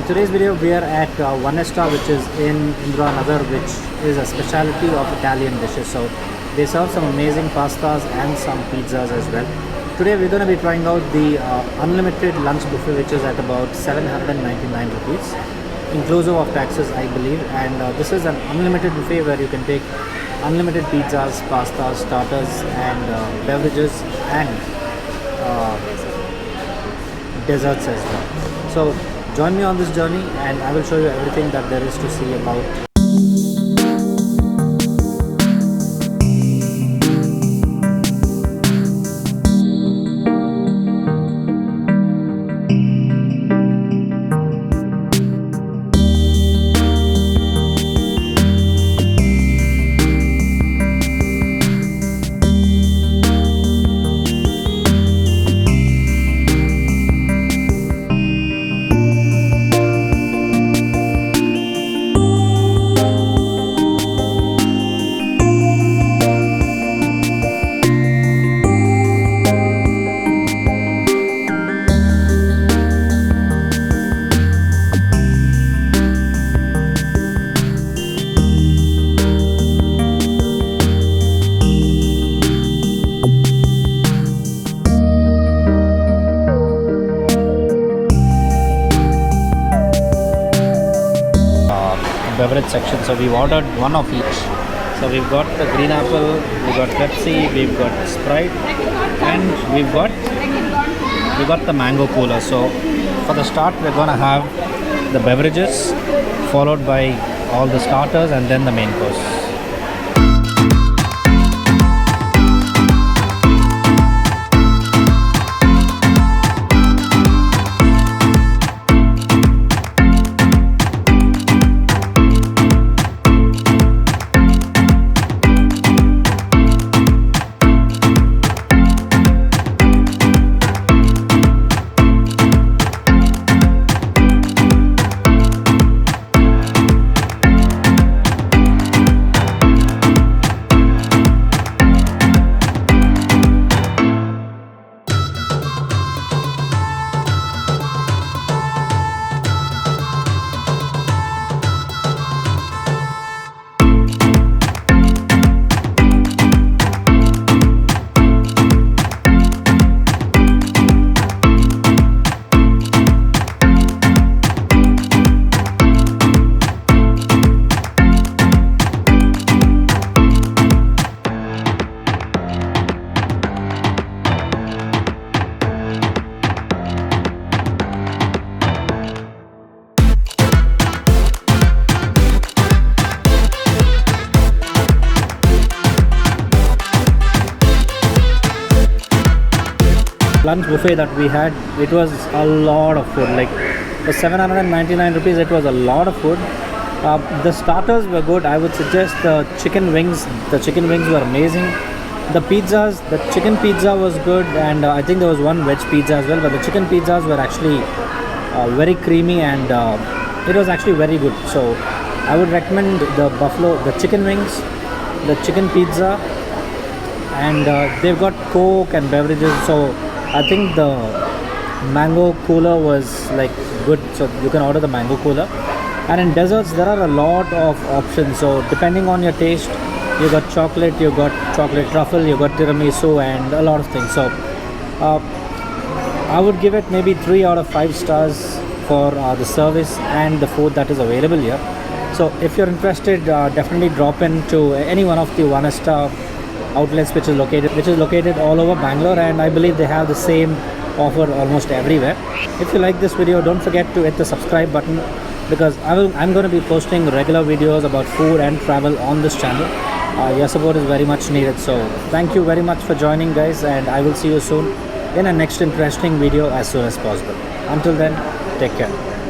today's video we are at Onesta, which is in Indira Nagar, which is a specialty of Italian dishes. So they serve some amazing pastas and some pizzas as well. Today we're going to be trying out the unlimited lunch buffet, which is at about 799 rupees, inclusive of taxes, I believe. And this is an unlimited buffet where you can take unlimited pizzas, pastas, starters, and beverages and desserts as well. So join me on this journey and I will show you everything that there is to see about. Beverage section, so we've ordered one of each. So we've got the green apple, we've got Pepsi, we've got Sprite, and we've got the mango cooler. So for the start we're gonna have the beverages, followed by all the starters and then the main course. Lunch buffet that we had, it was a lot of food. Like for 799 rupees, it was a lot of food. The starters were good. I would suggest the chicken wings. The chicken wings were amazing. The pizzas, the chicken pizza was good, and I think there was one veg pizza as well. But the chicken pizzas were actually very creamy, and it was actually very good. So I would recommend the chicken wings, the chicken pizza, and they've got Coke and beverages. So I think the mango cooler was like good, so you can order the mango cooler. And in desserts there are a lot of options, so depending on your taste, you got chocolate, you got chocolate truffle, you got tiramisu, and a lot of things. So I would give it maybe 3 out of 5 stars for the service and the food that is available here. So if you're interested, definitely drop into any one of the Onesta outlets which is located all over Bangalore, and I believe they have the same offer almost everywhere. If you like this video, don't forget to hit the subscribe button, because I'm going to be posting regular videos about food and travel on this channel. Your support is very much needed. So thank you very much for joining, guys, and I will see you soon in a next interesting video as soon as possible. Until then, take care.